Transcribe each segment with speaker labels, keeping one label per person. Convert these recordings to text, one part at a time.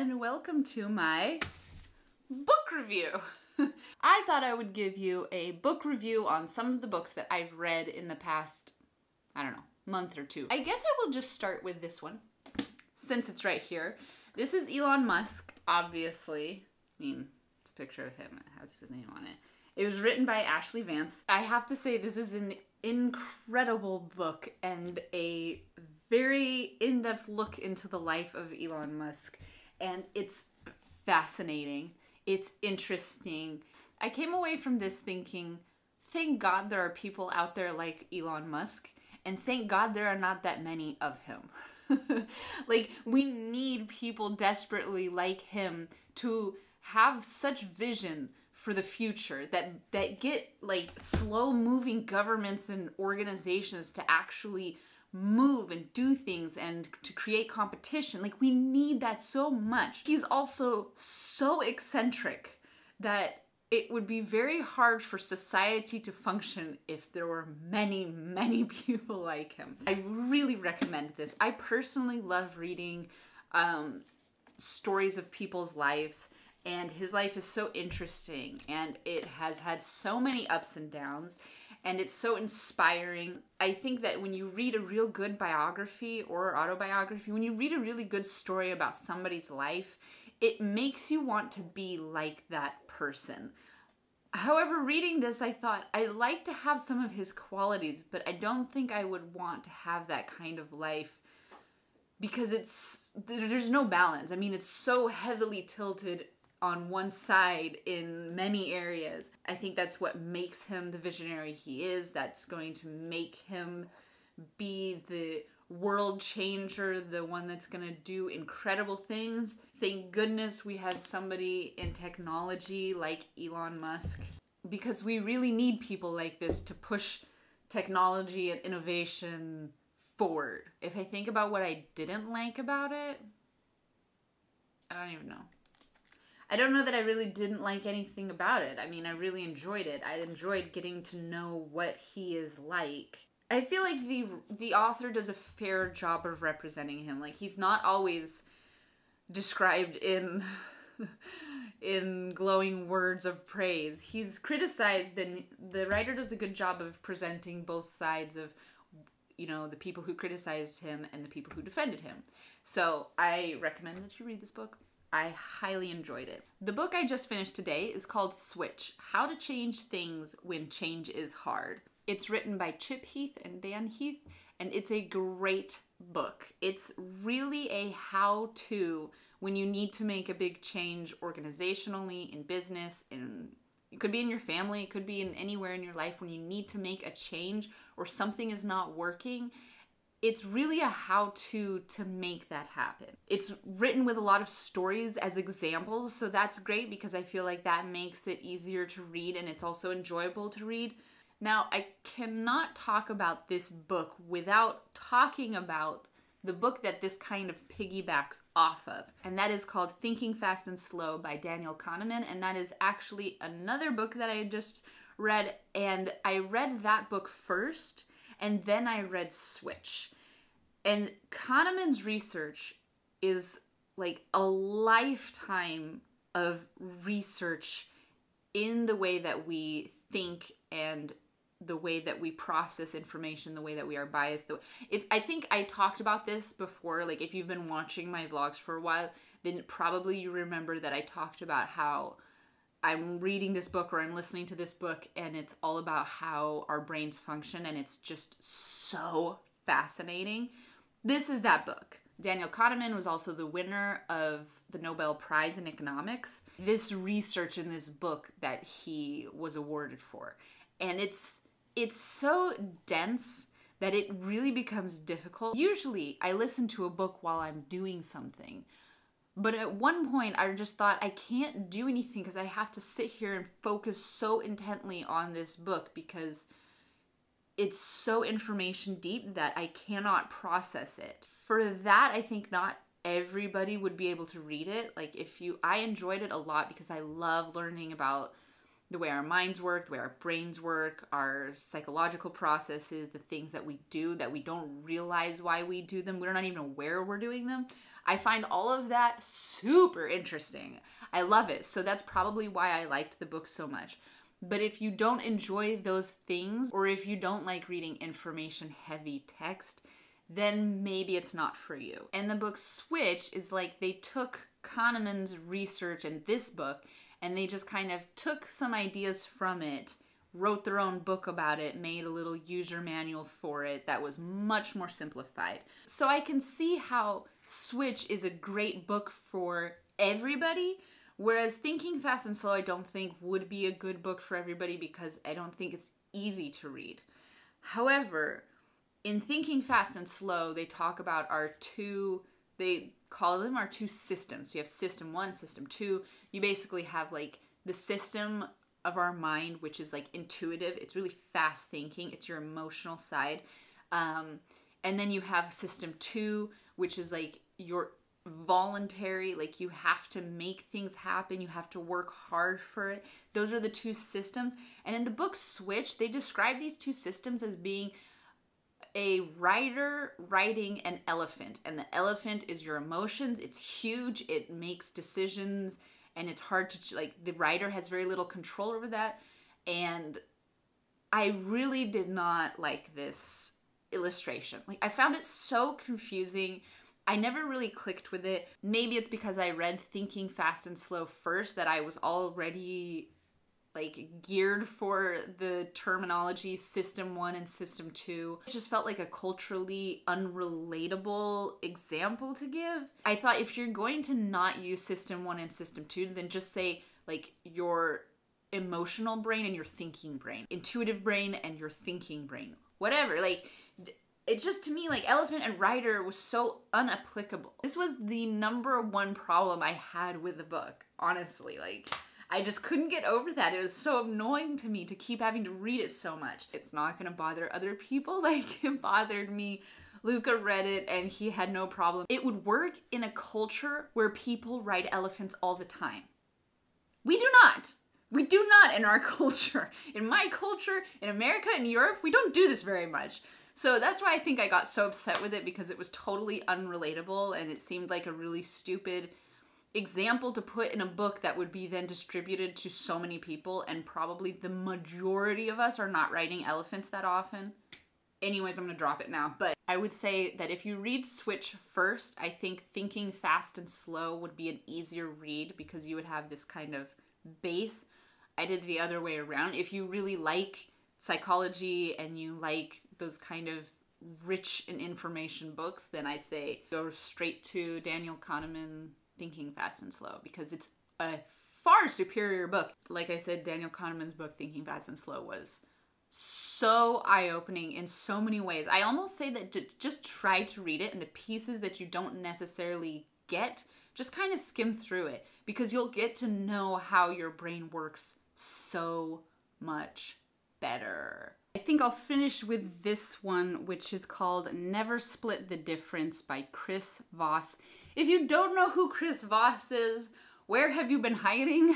Speaker 1: and welcome to my book review. I thought I would give you a book review on some of the books that I've read in the past, I don't know, month or two. I guess I will just start with this one, since it's right here. This is Elon Musk, obviously. I mean, it's a picture of him. It has his name on it. It was written by Ashley Vance. I have to say this is an incredible book and a very in-depth look into the life of Elon Musk. And it's fascinating. It's interesting. I came away from this thinking, thank God there are people out there like Elon Musk, and thank God there are not that many of him. Like, we need people desperately like him to have such vision for the future that get like slow moving governments and organizations to actually move and do things and to create competition. Like, we need that so much. He's also so eccentric that it would be very hard for society to function if there were many, many people like him. I really recommend this. I personally love reading stories of people's lives, and his life is so interesting, and it has had so many ups and downs, and it's so inspiring. I think that when you read a real good biography or autobiography, when you read a really good story about somebody's life, it makes you want to be like that person. However, reading this, I thought, I'd like to have some of his qualities, but I don't think I would want to have that kind of life because there's no balance. I mean, it's so heavily tilted on one side in many areas. I think that's what makes him the visionary he is. That's going to make him be the world changer, the one that's going to do incredible things. Thank goodness we had somebody in technology like Elon Musk, because we really need people like this to push technology and innovation forward. If I think about what I didn't like about it, I don't even know. I don't know that I really didn't like anything about it. I mean, I really enjoyed it. I enjoyed getting to know what he is like. I feel like the author does a fair job of representing him. Like, he's not always described in in glowing words of praise. He's criticized, and the writer does a good job of presenting both sides of, you know, the people who criticized him and the people who defended him. So I recommend that you read this book. I highly enjoyed it. The book I just finished today is called Switch: How to Change Things When Change is Hard. It's written by Chip Heath and Dan Heath, and it's a great book. It's really a how-to when you need to make a big change organizationally, in business, it could be in your family, it could be in anywhere in your life when you need to make a change or something is not working. It's really a how-to make that happen. It's written with a lot of stories as examples, so that's great because I feel like that makes it easier to read, and it's also enjoyable to read. Now, I cannot talk about this book without talking about the book that this kind of piggybacks off of, and that is called Thinking Fast and Slow by Daniel Kahneman, and that is actually another book that I just read, and I read that book first, and then I read Switch. And Kahneman's research is like a lifetime of research in the way that we think and the way that we process information, the way that we are biased. I think I talked about this before, like if you've been watching my vlogs for a while, then probably you remember that I talked about how I'm reading this book or I'm listening to this book and it's all about how our brains function, and it's just so fascinating. This is that book. Daniel Kahneman was also the winner of the Nobel Prize in Economics. This research in this book that he was awarded for. And it's so dense that it really becomes difficult. Usually I listen to a book while I'm doing something. But at one point, I just thought, I can't do anything because I have to sit here and focus so intently on this book because it's so information deep that I cannot process it. For that, I think not everybody would be able to read it. Like, I enjoyed it a lot because I love learning about the way our minds work, the way our brains work, our psychological processes, the things that we do that we don't realize why we do them. We're not even aware we're doing them. I find all of that super interesting. I love it. So that's probably why I liked the book so much. But if you don't enjoy those things, or if you don't like reading information heavy text, then maybe it's not for you. And the book Switch is like they took Kahneman's research in this book and they just kind of took some ideas from it, wrote their own book about it, made a little user manual for it that was much more simplified. So I can see how Switch is a great book for everybody, whereas Thinking Fast and Slow I don't think would be a good book for everybody because I don't think it's easy to read. However, in Thinking Fast and Slow, they talk about they call them our two systems. So you have system 1, system 2. You basically have like the system of our mind, which is like intuitive. It's really fast thinking. It's your emotional side. And then you have system 2, which is like your voluntary, like you have to make things happen. You have to work hard for it. Those are the two systems. And in the book Switch, they describe these two systems as being a rider riding an elephant, and the elephant is your emotions. It's huge, it makes decisions, and it's hard to, like, the rider has very little control over that. And I really did not like this illustration. Like, I found it so confusing. I never really clicked with it. Maybe it's because I read Thinking Fast and Slow first that I was already like geared for the terminology system 1 and system 2. It just felt like a culturally unrelatable example to give. I thought if you're going to not use system 1 and system 2, then just say like your emotional brain and your thinking brain, intuitive brain and your thinking brain, whatever. Like, it just, to me, like, elephant and rider was so unapplicable. This was the #1 problem I had with the book, honestly. Like, I just couldn't get over that. It was so annoying to me to keep having to read it so much. It's not gonna bother other people like it bothered me. Luka read it and he had no problem. It would work in a culture where people ride elephants all the time. We do not. We do not in our culture. In my culture, in America, in Europe, we don't do this very much. So that's why I think I got so upset with it, because it was totally unrelatable and it seemed like a really stupid example to put in a book that would be then distributed to so many people, and probably the majority of us are not riding elephants that often. Anyways, I'm gonna drop it now. But I would say that if you read Switch first, I think Thinking Fast and Slow would be an easier read because you would have this kind of base. I did the other way around. If you really like psychology and you like those kind of rich in information books, then I say go straight to Daniel Kahneman, Thinking Fast and Slow, because it's a far superior book. Like I said, Daniel Kahneman's book, Thinking Fast and Slow, was so eye-opening in so many ways. I almost say that just try to read it, and the pieces that you don't necessarily get, just kind of skim through it, because you'll get to know how your brain works so much better. I think I'll finish with this one, which is called Never Split the Difference by Chris Voss. If you don't know who Chris Voss is, where have you been hiding?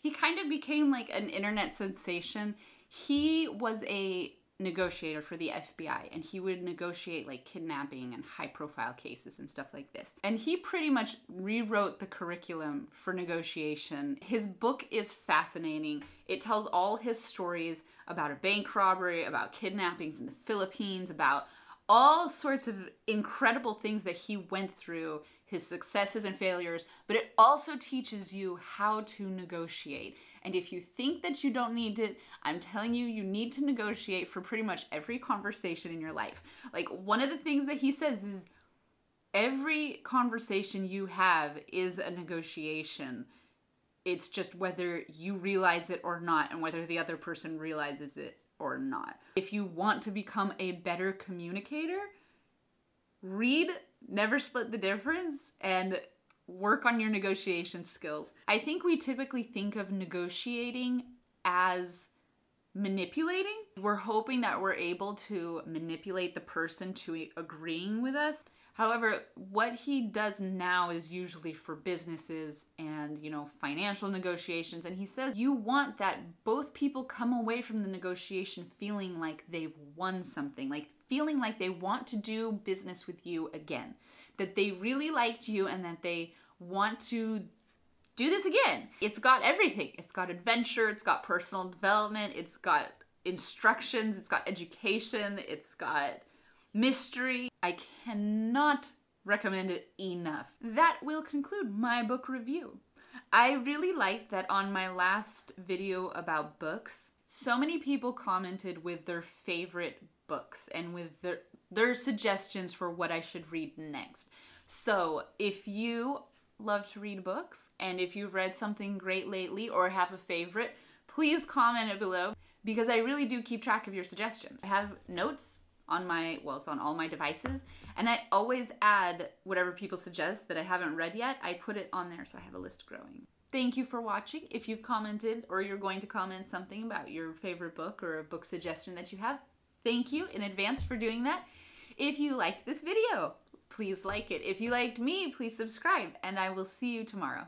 Speaker 1: He kind of became like an internet sensation. He was a negotiator for the FBI, and he would negotiate like kidnapping and high profile cases and stuff like this. And he pretty much rewrote the curriculum for negotiation. His book is fascinating. It tells all his stories about a bank robbery, about kidnappings in the Philippines, about all sorts of incredible things that he went through, his successes and failures, but it also teaches you how to negotiate. And if you think that you don't need it, I'm telling you, you need to negotiate for pretty much every conversation in your life. Like, one of the things that he says is every conversation you have is a negotiation. It's just whether you realize it or not, and whether the other person realizes it or not. If you want to become a better communicator, read Never Split the Difference and work on your negotiation skills. I think we typically think of negotiating as manipulating. We're hoping that we're able to manipulate the person to agreeing with us. However, what he does now is usually for businesses and, you know, financial negotiations. And he says you want that both people come away from the negotiation feeling like they've won something, like feeling like they want to do business with you again, that they really liked you and that they want to do this again. It's got everything. It's got adventure, it's got personal development, it's got instructions, it's got education, it's got mystery. I cannot recommend it enough. That will conclude my book review. I really liked that on my last video about books, so many people commented with their favorite books and with their suggestions for what I should read next. So if you love to read books and if you've read something great lately or have a favorite, please comment it below because I really do keep track of your suggestions. I have notes on it's on all my devices, and I always add whatever people suggest that I haven't read yet. I put it on there so I have a list growing. Thank you for watching. If you've commented or you're going to comment something about your favorite book or a book suggestion that you have, thank you in advance for doing that. If you liked this video, please like it. If you liked me, please subscribe, and I will see you tomorrow.